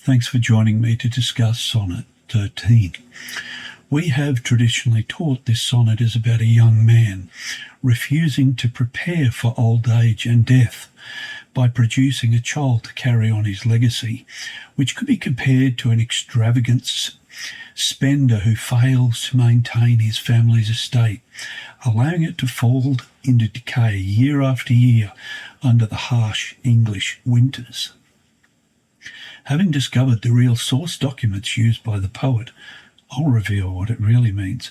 Thanks for joining me to discuss Sonnet 13. We have traditionally taught this sonnet is about a young man refusing to prepare for old age and death by producing a child to carry on his legacy, which could be compared to an extravagant spender who fails to maintain his family's estate, allowing it to fall into decay year after year under the harsh English winters. Having discovered the real source documents used by the poet, I'll reveal what it really means,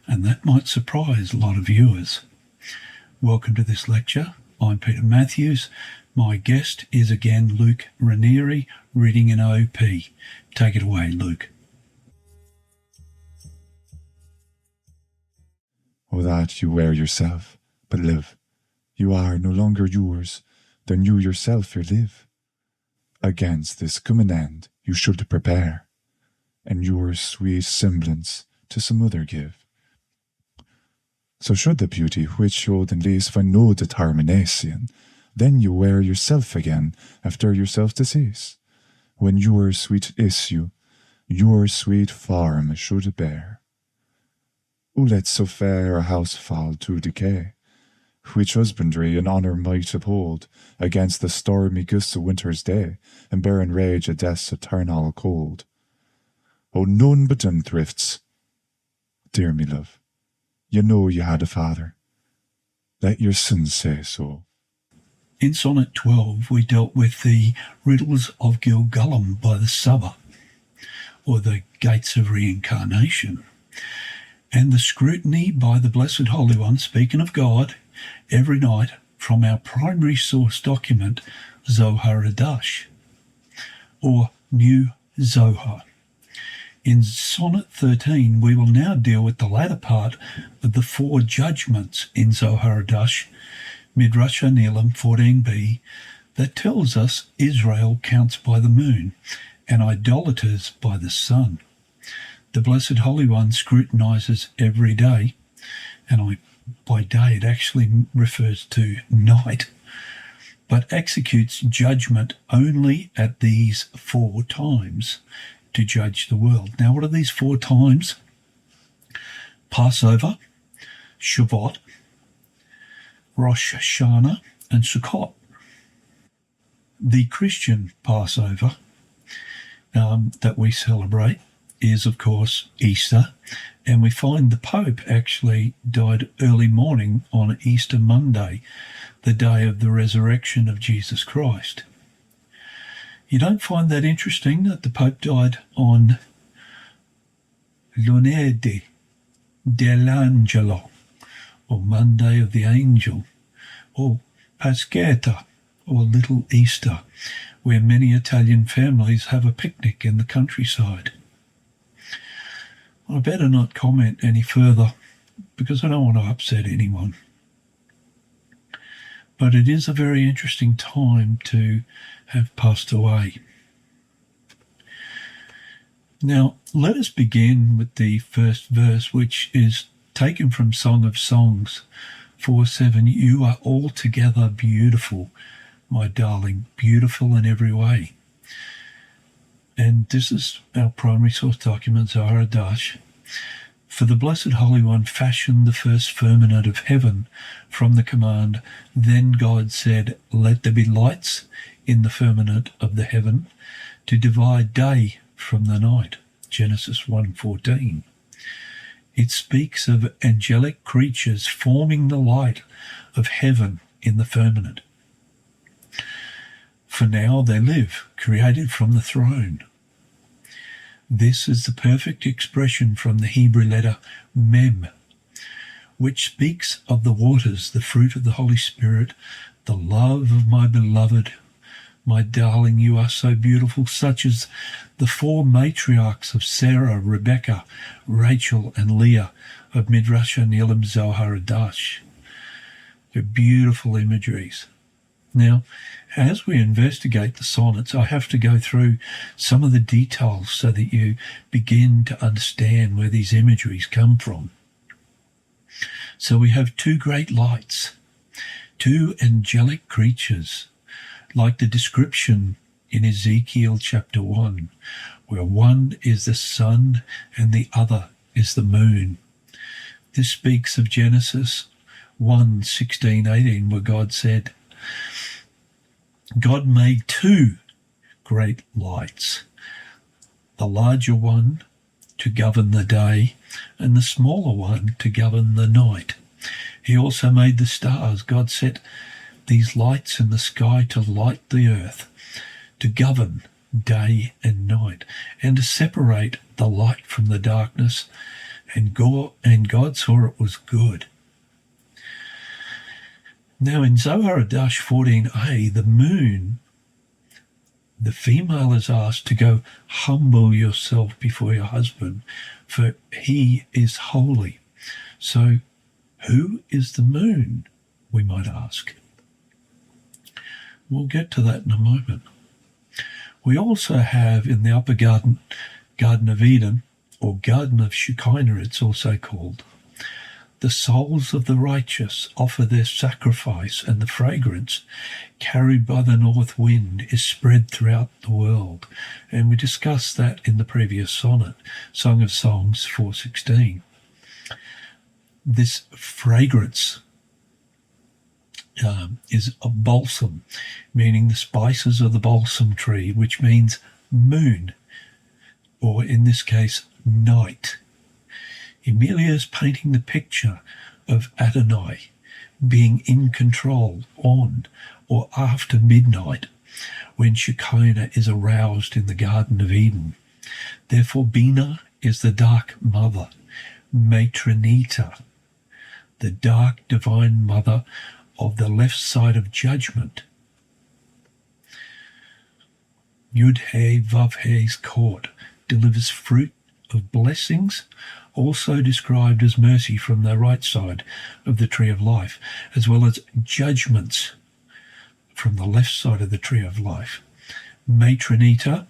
and that might surprise a lot of viewers. Welcome to this lecture. I'm Peter Matthews. My guest is again Luke Ranieri, reading in OP. Take it away, Luke. O that you were yourself, but live. You are no longer yours, then you yourself here live. Against this coming end you should prepare, and your sweet semblance to some other give. So should the beauty which should in least find no determination, then you were yourself again after yourself decease, when your sweet issue, your sweet form should bear. Who let so fair a house fall to decay, which husbandry and honour might uphold against the stormy gusts of winter's day, and barren rage of death's eternal cold? O none but unthrifts. Dear me love, you know you had a father. Let your sons say so. In Sonnet 12, we dealt with the riddles of Gilgullum by the Subba, or the gates of reincarnation, and the scrutiny by the Blessed Holy One, speaking of God, every night from our primary source document, Zohar Adash, or New Zohar. In Sonnet 13, we will now deal with the latter part of the Four Judgements in Zohar Adash, Midrash Neelam 14b, that tells us Israel counts by the moon and idolaters by the sun. The Blessed Holy One scrutinizes every day, and by day it actually refers to night, but executes judgment only at these 4 times to judge the world. Now, what are these 4 times? Passover, Shavuot, Rosh Hashanah, and Sukkot. The Christian Passover that we celebrate is, of course, Easter, and we find the Pope actually died early morning on Easter Monday, the day of the resurrection of Jesus Christ. You don't find that interesting that the Pope died on Lunedì dell'Angelo, or Monday of the Angel, or Pasquetta, or Little Easter, where many Italian families have a picnic in the countryside? I better not comment any further because I don't want to upset anyone. But it is a very interesting time to have passed away. Now, let us begin with the first verse, which is taken from Song of Songs 4:7. You are altogether beautiful, my darling, beautiful in every way. And this is our primary source document, Zohar Adash. For the Blessed Holy One fashioned the first firmament of heaven from the command, then God said, let there be lights in the firmament of the heaven to divide day from the night. Genesis 1:14. It speaks of angelic creatures forming the light of heaven in the firmament. For now they live, created from the throne. This is the perfect expression from the Hebrew letter Mem, which speaks of the waters, the fruit of the Holy Spirit, the love of my beloved. My darling, you are so beautiful, such as the 4 matriarchs of Sarah, Rebecca, Rachel, and Leah of Midrash Neelam Zohar Adash. They're beautiful imageries. Now, as we investigate the sonnets, I have to go through some of the details so that you begin to understand where these imageries come from. So we have 2 great lights, 2 angelic creatures, like the description in Ezekiel chapter 1, where one is the sun and the other is the moon. This speaks of Genesis 1:16-18, where God said, God made two great lights, the larger one to govern the day and the smaller one to govern the night. He also made the stars. God set these lights in the sky to light the earth, to govern day and night, and to separate the light from the darkness. And God saw it was good. Now in Zohar 14a, the moon, the female is asked to go humble yourself before your husband, for he is holy. So who is the moon, we might ask? We'll get to that in a moment. We also have in the Upper Garden of Eden, or Garden of Shekinah it's also called, the souls of the righteous offer their sacrifice, and the fragrance carried by the north wind is spread throughout the world. And we discussed that in the previous sonnet, Song of Songs 4:16. This fragrance is a balsam, meaning the spices of the balsam tree, which means moon, or in this case, night. Emilia is painting the picture of Adonai being in control on or after midnight, when Shekinah is aroused in the Garden of Eden. Therefore, Bina is the dark mother, Matronita, the dark divine mother of the left side of judgment. Yud-He Vav-He's court delivers fruit of blessings, also described as mercy, from the right side of the tree of life, as well as judgments from the left side of the tree of life. Matronita,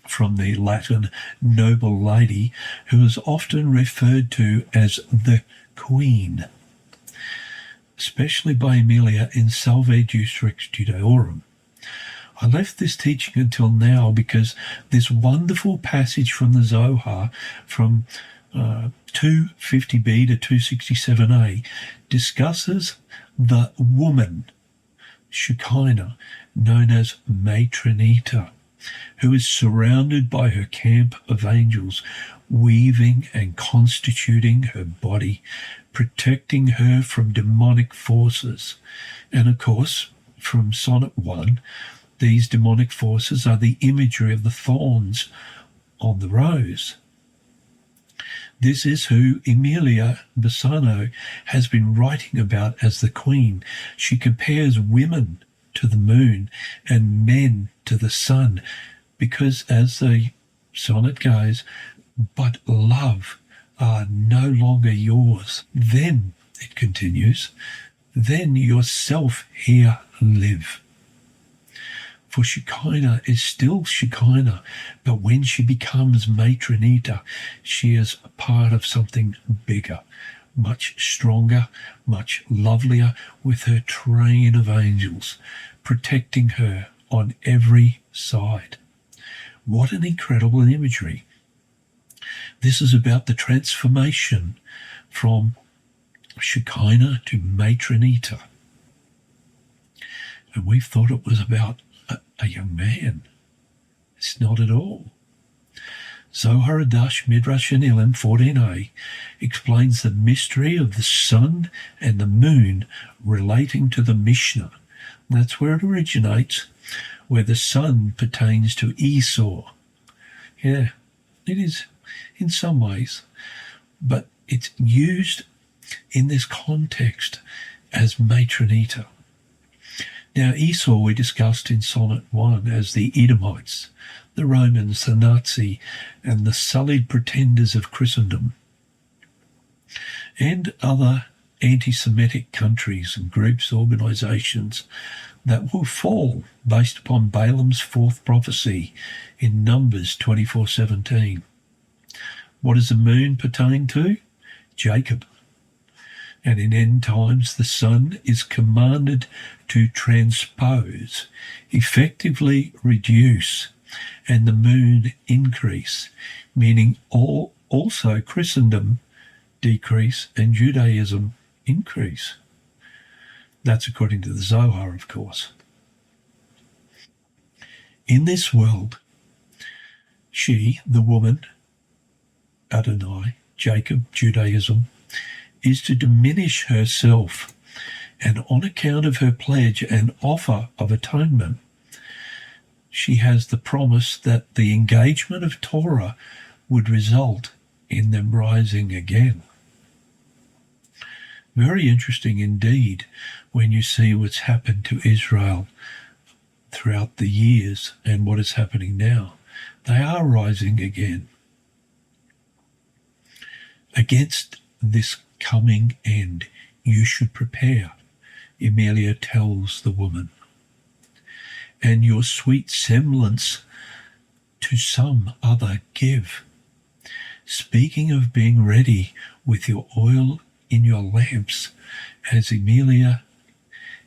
from the Latin noble lady, who is often referred to as the queen, especially by Emilia in Salve Deus Rex Judaeorum. I left this teaching until now because this wonderful passage from the Zohar, from 250b to 267a, discusses the woman, Shekinah, known as Matronita, who is surrounded by her camp of angels, weaving and constituting her body, protecting her from demonic forces. And of course, from Sonnet 1, these demonic forces are the imagery of the thorns on the rose. This is who Emilia Bassano has been writing about as the queen. She compares women to the moon and men to the sun, because as the sonnet goes, but love are no longer yours. Then, it continues, then yourself here live. For Shekinah is still Shekinah, but when she becomes Matronita, she is a part of something bigger, much stronger, much lovelier, with her train of angels protecting her on every side. What an incredible imagery. This is about the transformation from Shekinah to Matronita. And we thought it was about a young man. It's not at all. Zohar Midrash and Elim 14a explains the mystery of the sun and the moon relating to the Mishnah. That's where it originates, where the sun pertains to Esau. Yeah, it is in some ways, but it's used in this context as Matronita. Now, Esau we discussed in Sonnet 1 as the Edomites, the Romans, the Nazi, and the sullied pretenders of Christendom, and other anti-Semitic countries and groups, organisations that will fall based upon Balaam's fourth prophecy in Numbers 24:17. What does the moon pertain to? Jacob. And in end times, the sun is commanded to transpose, effectively reduce, and the moon increase, meaning also Christendom decrease and Judaism increase. That's according to the Zohar, of course. In this world, she, the woman, Adonai, Jacob, Judaism, is to diminish herself, and on account of her pledge and offer of atonement, she has the promise that the engagement of Torah would result in them rising again. Very interesting indeed when you see what's happened to Israel throughout the years and what is happening now. They are rising again against this coming end. You should prepare, Emilia tells the woman, and your sweet semblance to some other give. Speaking of being ready with your oil in your lamps, as Emilia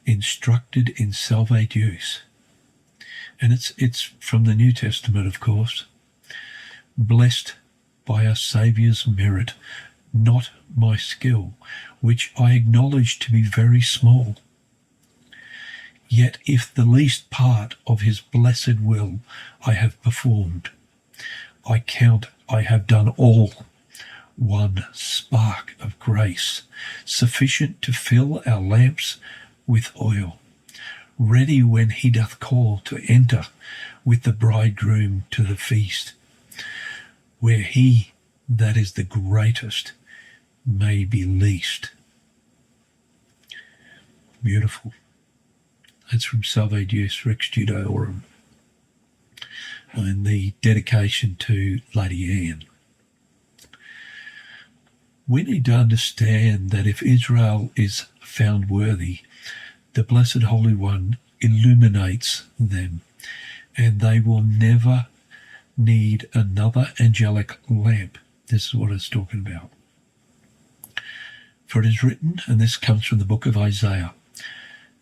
instructed in Salve Deus. And it's from the New Testament, of course. Blessed by our Saviour's merit, not my skill, which I acknowledge to be very small. Yet if the least part of his blessed will I have performed, I count I have done all. One spark of grace, sufficient to fill our lamps with oil, ready when he doth call to enter with the bridegroom to the feast, where he that is the greatest may be least. Beautiful. That's from Salve Deus Rex Judaeorum, and the dedication to Lady Anne. We need to understand that if Israel is found worthy, the Blessed Holy One illuminates them, and they will never need another angelic lamp. This is what it's talking about. For it is written, and this comes from the book of Isaiah,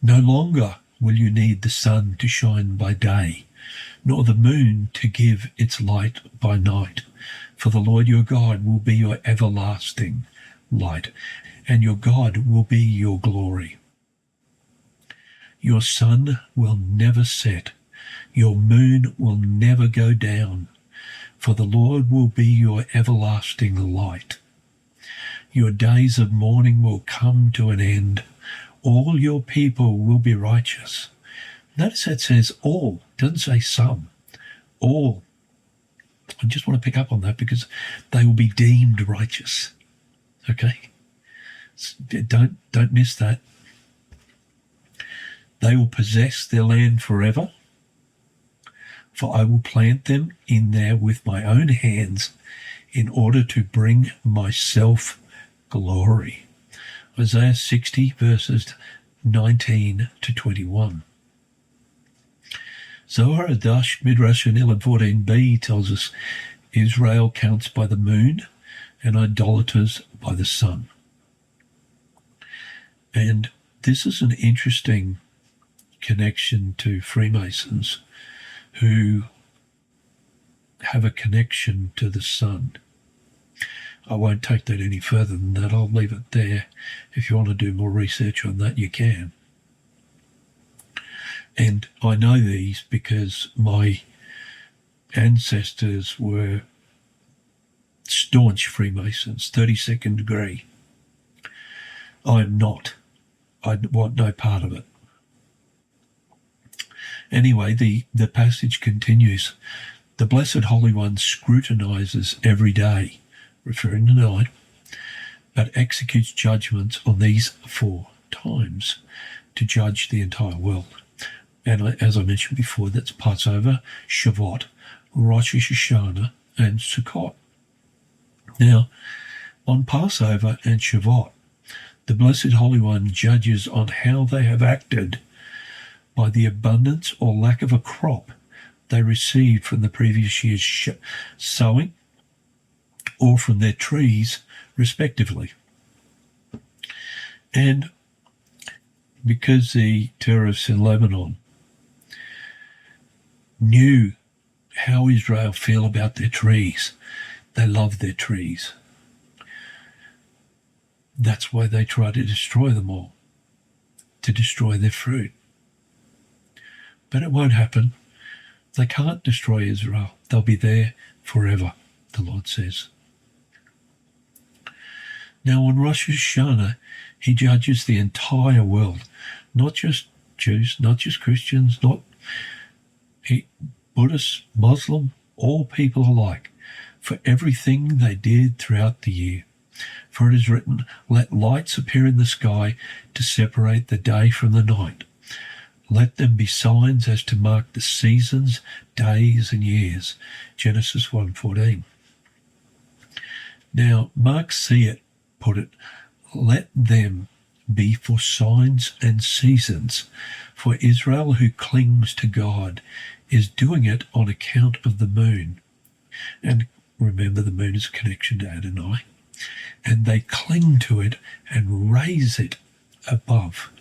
no longer will you need the sun to shine by day, nor the moon to give its light by night. For the Lord your God will be your everlasting light, and your God will be your glory. Your sun will never set, your moon will never go down, for the Lord will be your everlasting light. Your days of mourning will come to an end. All your people will be righteous. Notice that says all, it doesn't say some. All. I just want to pick up on that because they will be deemed righteous. Okay? Don't miss that. They will possess their land forever, for I will plant them in there with my own hands in order to bring myself glory. Isaiah 60 verses 19 to 21. Zohar Adash Midrash Anil 14b tells us Israel counts by the moon and idolaters by the sun. And this is an interesting connection to Freemasons who have a connection to the sun. I won't take that any further than that. I'll leave it there. If you want to do more research on that, you can. And I know these because my ancestors were staunch Freemasons, 32nd degree. I am not. I want no part of it. Anyway, the passage continues. The Blessed Holy One scrutinizes every day, referring to night, but executes judgments on these 4 times to judge the entire world. And as I mentioned before, that's Passover, Shavuot, Rosh Hashanah, and Sukkot. Now, on Passover and Shavuot, the Blessed Holy One judges on how they have acted by the abundance or lack of a crop they received from the previous year's sowing or from their trees, respectively. And because the terrorists in Lebanon knew how Israel feel about their trees, they love their trees. That's why they try to destroy them all, to destroy their fruit. But it won't happen. They can't destroy Israel. They'll be there forever, the Lord says. Now on Rosh Hashanah, he judges the entire world, not just Jews, not just Christians, not Buddhists, Muslim, all people alike, for everything they did throughout the year. For it is written, let lights appear in the sky to separate the day from the night. Let them be signs as to mark the seasons, days, and years. Genesis 1:14. Now, Mark Seat put it, let them be for signs and seasons. For Israel who clings to God is doing it on account of the moon. And remember, the moon is a connection to Adonai. And they cling to it and raise it above.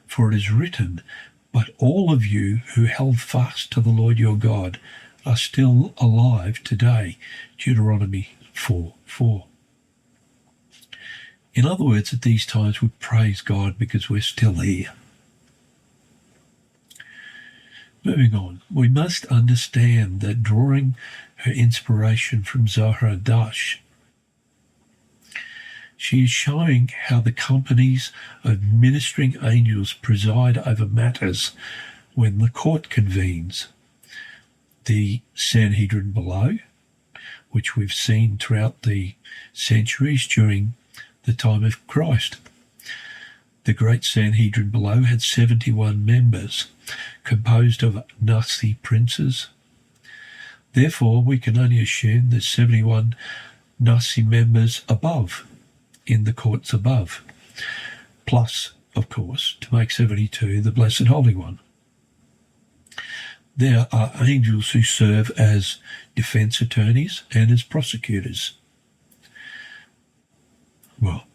For it is written, but all of you who held fast to the Lord your God are still alive today. Deuteronomy 4:4. In other words, at these times we praise God because we're still here. Moving on, we must understand that drawing her inspiration from Zohar Adash, she is showing how the companies of ministering angels preside over matters when the court convenes. The Sanhedrin below, which we've seen throughout the centuries during the time of Christ. The Great Sanhedrin below had 71 members, composed of Nasi princes. Therefore, we can only assume there's 71 Nasi members above, in the courts above, plus, of course, to make 72, the Blessed Holy One. There are angels who serve as defense attorneys and as prosecutors. Well,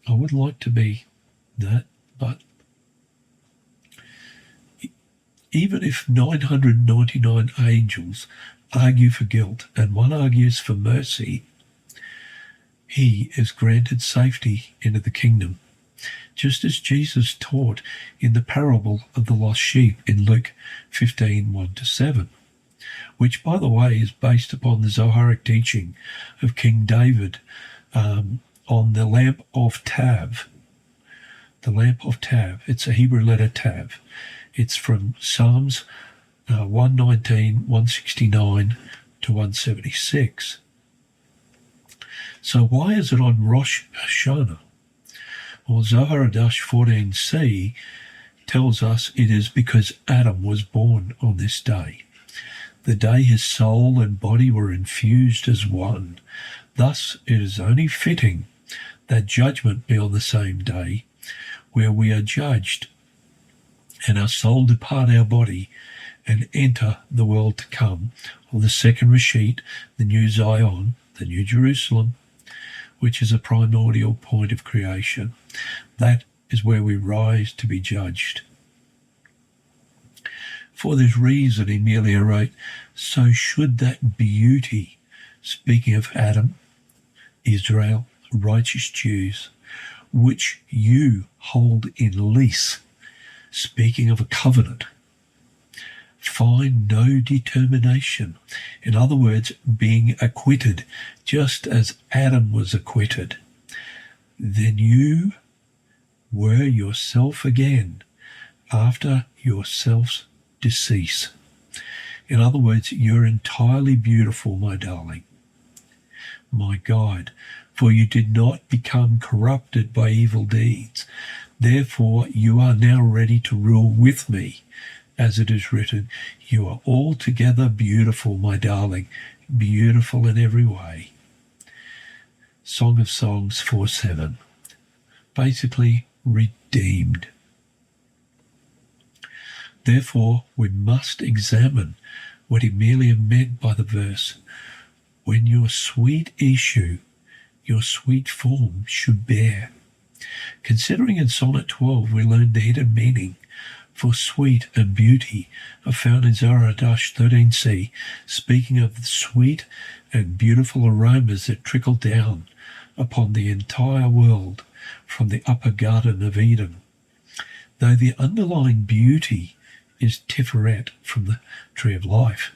I would like to be that, but even if 999 angels argue for guilt and one argues for mercy, he is granted safety into the kingdom, just as Jesus taught in the parable of the lost sheep in Luke 15:1-7, which, by the way, is based upon the Zoharic teaching of King David on the lamp of Tav. The lamp of Tav. It's a Hebrew letter Tav. It's from Psalms 119, 169 to 176. So why is it on Rosh Hashanah? Well, Zohar Adash 14c tells us it is because Adam was born on this day, the day his soul and body were infused as one. Thus it is only fitting that judgment be on the same day, where we are judged, and our soul depart our body and enter the world to come, or the second Rashit, the new Zion, the new Jerusalem, which is a primordial point of creation. That is where we rise to be judged. For this reason, Emilia wrote, so should that beauty, speaking of Adam, Israel, righteous Jews, which you hold in lease, speaking of a covenant, find no determination. In other words, being acquitted, just as Adam was acquitted. Then you were yourself again after yourself's decease. In other words, you're entirely beautiful, my darling, my guide, for you did not become corrupted by evil deeds. Therefore, you are now ready to rule with me. As it is written, you are altogether beautiful, my darling, beautiful in every way. Song of Songs 4:7. Basically, redeemed. Therefore, we must examine what Emilia meant by the verse, when your sweet issue, your sweet form should bear. Considering in Sonnet 12 we learned the hidden meaning for sweet and beauty are found in Zohar 13c, speaking of the sweet and beautiful aromas that trickle down upon the entire world from the upper Garden of Eden. Though the underlying beauty is Tiferet from the Tree of Life.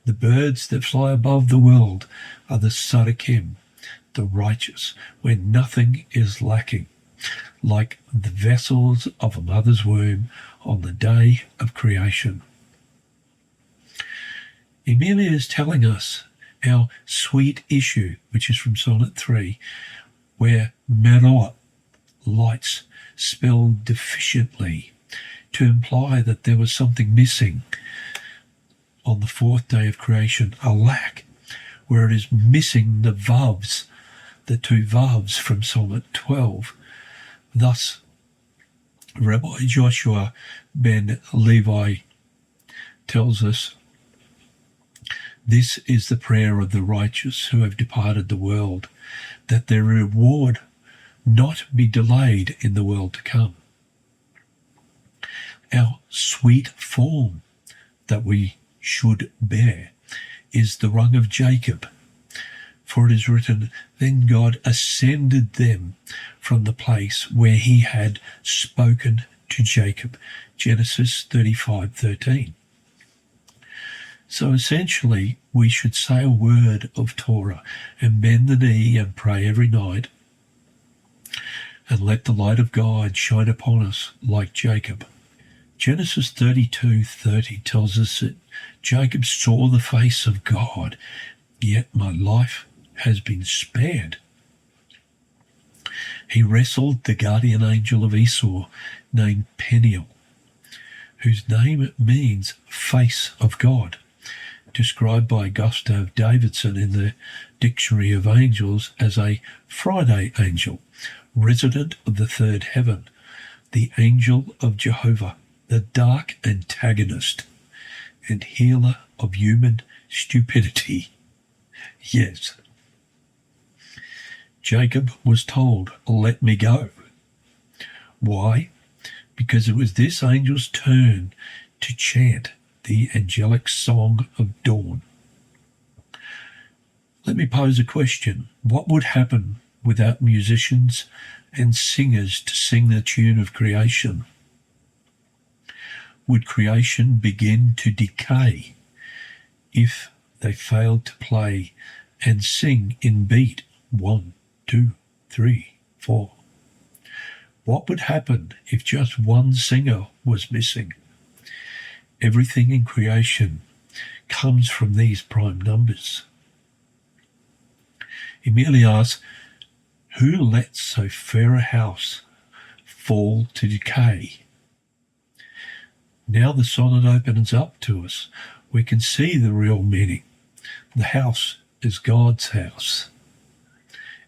The birds that fly above the world are the Sadikim, the righteous, where nothing is lacking, like the vessels of a mother's womb on the day of creation. Emilia is telling us our sweet issue, which is from Sonnet 3, where merot, lights, spelled deficiently, to imply that there was something missing on the fourth day of creation, a lack, where it is missing the vavs, the two vavs from Sonnet 12. Thus, Rabbi Joshua ben Levi tells us, this is the prayer of the righteous who have departed the world, that their reward not be delayed in the world to come. Our sweet form that we should bear is the Rung of Jacob. For it is written, then God ascended them from the place where he had spoken to Jacob. Genesis 35:13. So essentially, we should say a word of Torah and bend the knee and pray every night, and let the light of God shine upon us like Jacob. Genesis 32:30 tells us that Jacob saw the face of God, yet my life has been spared. He wrestled the guardian angel of Esau named Peniel, whose name means face of God, described by Gustav Davidson in the Dictionary of Angels as a Friday angel, resident of the third heaven, the angel of Jehovah, the dark antagonist and healer of human stupidity. Yes. Jacob was told, let me go. Why? Because it was this angel's turn to chant the angelic song of dawn. Let me pose a question. What would happen without musicians and singers to sing the tune of creation? Would creation begin to decay if they failed to play and sing in beat 1, 2, 3, 4? What would happen if just one singer was missing? Everything in creation comes from these prime numbers. Emilia asks, who lets so fair a house fall to decay? Now the sonnet opens up to us. We can see the real meaning. The house is God's house.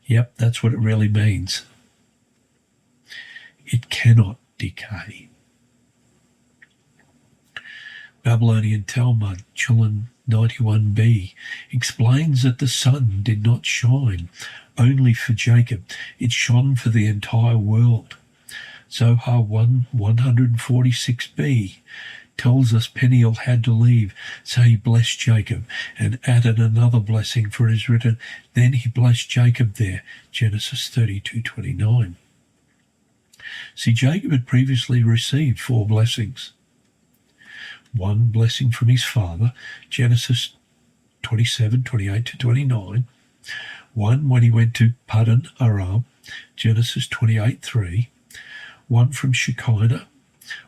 Yep, that's what it really means. It cannot decay. Babylonian Talmud, Chulin 91b, explains that the sun did not shine only for Jacob. It shone for the entire world. Zohar 146b tells us Peniel had to leave, so he blessed Jacob and added another blessing, for it is written, then he blessed Jacob there, Genesis 32:29. See, Jacob had previously received 4 blessings. One blessing from his father, Genesis 27:28-29. One when he went to Paddan Aram, Genesis 28:3. One from Shekinah,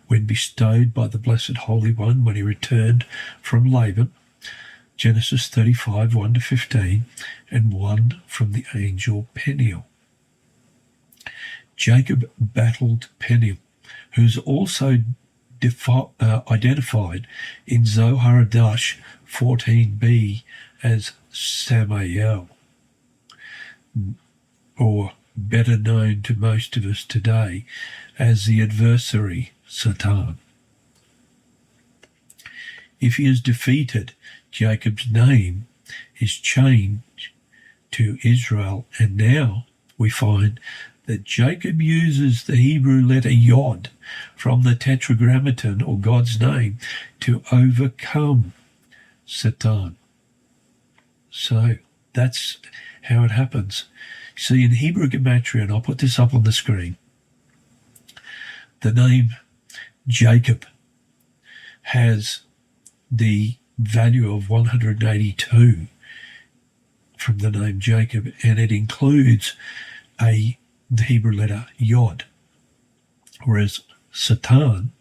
when bestowed by the Blessed Holy One when he returned from Laban, Genesis 35:1-15, and one from the angel Peniel. Jacob battled Peniel, who is also identified in Zohar 14b as Samael, or better known to most of us today as the adversary, Satan. If he is defeated, Jacob's name is changed to Israel, and now we find that Jacob uses the Hebrew letter Yod from the Tetragrammaton, or God's name, to overcome Satan. So that's how it happens. See, in Hebrew Gematria, and I'll put this up on the screen, the name Jacob has the value of 182 from the name Jacob, and it includes the Hebrew letter Yod, whereas Satan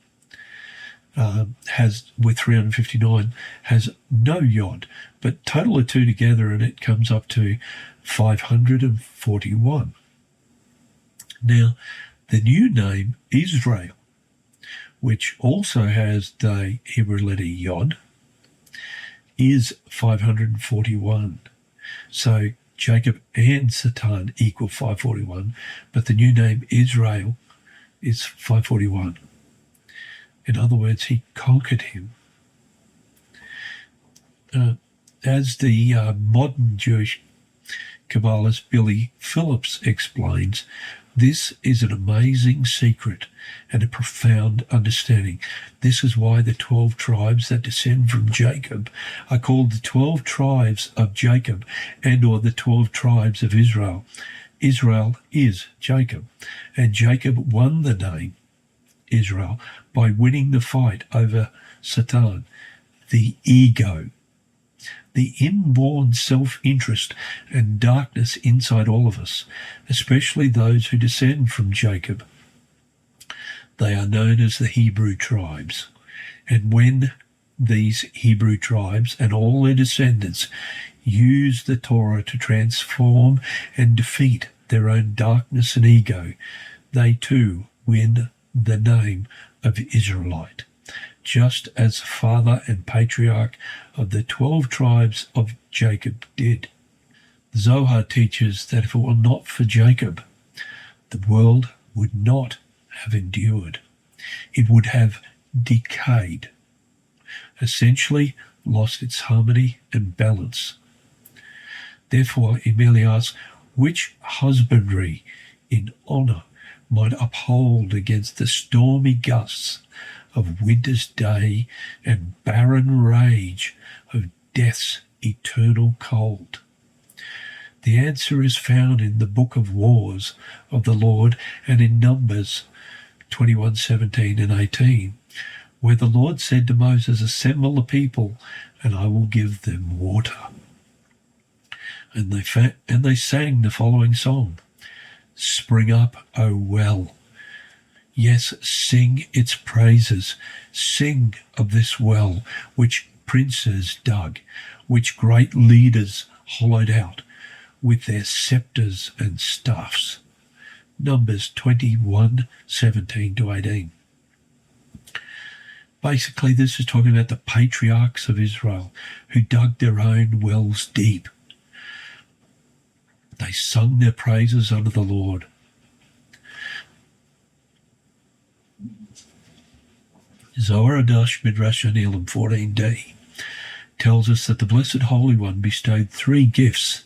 has, with 359, has no Yod, but total the two together and it comes up to 541. Now, the new name Israel, which also has the Hebrew letter Yod, is 541. So Jacob and Satan equal 541, but the new name Israel is 541. In other words, he conquered him. As the modern Jewish Kabbalist Billy Phillips explains, this is an amazing secret and a profound understanding. This is why the 12 tribes that descend from Jacob are called the 12 tribes of Jacob, and or the 12 tribes of Israel. Israel is Jacob, and Jacob won the name Israel by winning the fight over Satan, the ego, the inborn self-interest and darkness inside all of us, especially those who descend from Jacob. They are known as the Hebrew tribes. And when these Hebrew tribes and all their descendants use the Torah to transform and defeat their own darkness and ego, they too win the name of Israelite, just as the father and patriarch of the 12 tribes of Jacob did. Zohar teaches that if it were not for Jacob, the world would not have endured. It would have decayed, essentially lost its harmony and balance. Therefore, Emilia asks, which husbandry in honour might uphold against the stormy gusts of winter's day and barren rage of death's eternal cold? The answer is found in the Book of Wars of the Lord and in Numbers 21:17 and 18, where the Lord said to Moses, assemble the people, and I will give them water. And they sang the following song, Spring up, O well. Yes, sing its praises. Sing of this well, which princes dug, which great leaders hollowed out with their scepters and staffs. Numbers 21:17 to 18. Basically, this is talking about the patriarchs of Israel who dug their own wells deep. They sung their praises unto the Lord. Zohar Adash Midrash Elam 14d tells us that the Blessed Holy One bestowed 3 gifts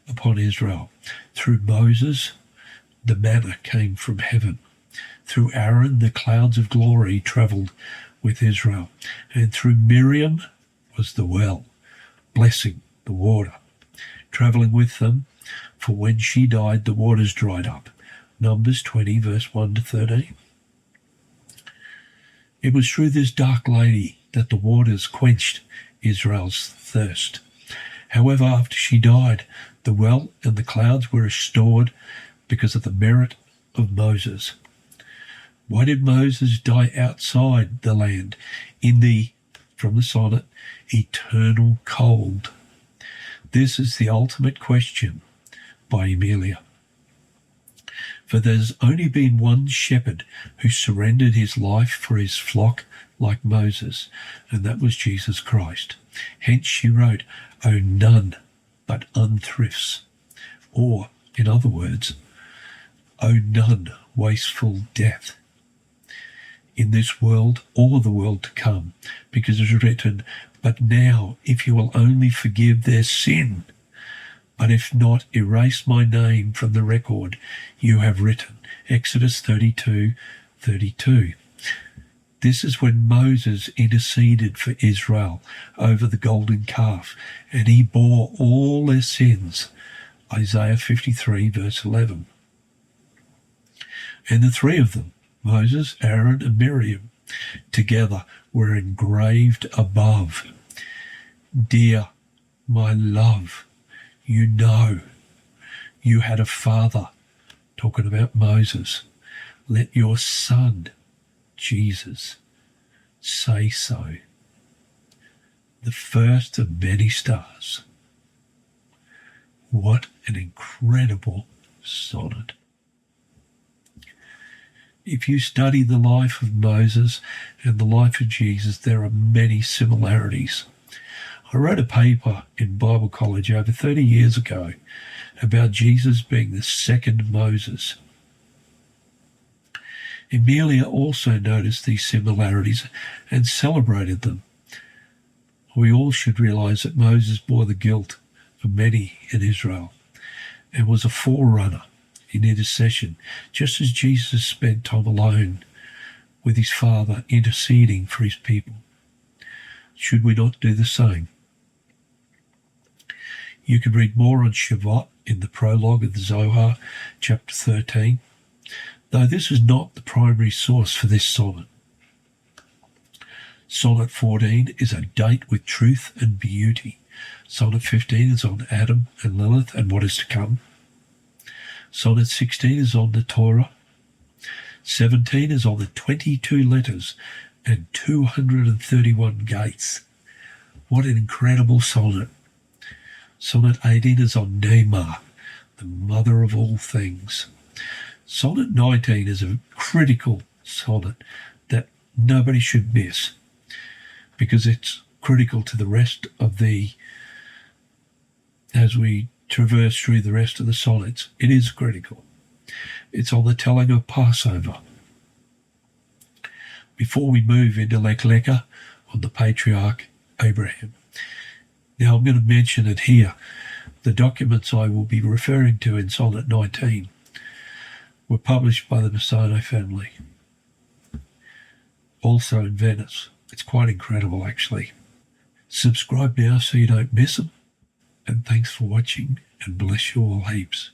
upon Israel. Through Moses, the manna came from heaven. Through Aaron, the clouds of glory travelled with Israel. And through Miriam was the well, blessing the water, travelling with them. For when she died, the waters dried up. Numbers 20, verse 1 to 13. It was through this dark lady that the waters quenched Israel's thirst. However, after she died, the well and the clouds were restored because of the merit of Moses. Why did Moses die outside the land in the, from the sonnet, eternal cold? This is the ultimate question by Emilia. For there's only been one shepherd who surrendered his life for his flock like Moses, and that was Jesus Christ. Hence she wrote, "O none but unthrifts," or, in other words, "O none wasteful death," in this world or the world to come, because it is written, "But now, if you will only forgive their sin, and if not, erase my name from the record you have written. Exodus 32:32. This is when Moses interceded for Israel over the golden calf, and he bore all their sins. Isaiah 53, verse 11. And the three of them, Moses, Aaron, and Miriam, together were engraved above. Dear, my love, you know you had a father, talking about Moses. Let your son, Jesus, say so. The first of many stars. What an incredible sonnet. If you study the life of Moses and the life of Jesus, there are many similarities. I wrote a paper in Bible college over 30 years ago about Jesus being the second Moses. Emilia also noticed these similarities and celebrated them. We all should realize that Moses bore the guilt of many in Israel and was a forerunner in intercession, just as Jesus spent time alone with his Father interceding for his people. Should we not do the same? You can read more on Shavuot in the prologue of the Zohar, chapter 13, though this is not the primary source for this sonnet. Sonnet 14 is a date with truth and beauty. Sonnet 15 is on Adam and Lilith and what is to come. Sonnet 16 is on the Torah. 17 is on the 22 letters and 231 gates. What an incredible sonnet. Sonnet 18 is on Neymar, the mother of all things. Sonnet 19 is a critical sonnet that nobody should miss because it's critical to the rest of as we traverse through the rest of the sonnets. It is critical. It's on the telling of Passover. Before we move into Lech Lecha on the patriarch Abraham. Now I'm going to mention it here. The documents I will be referring to in Sonnet 19 were published by the Bassano family, also in Venice. It's quite incredible, actually. Subscribe now so you don't miss them. And thanks for watching, and bless you all heaps.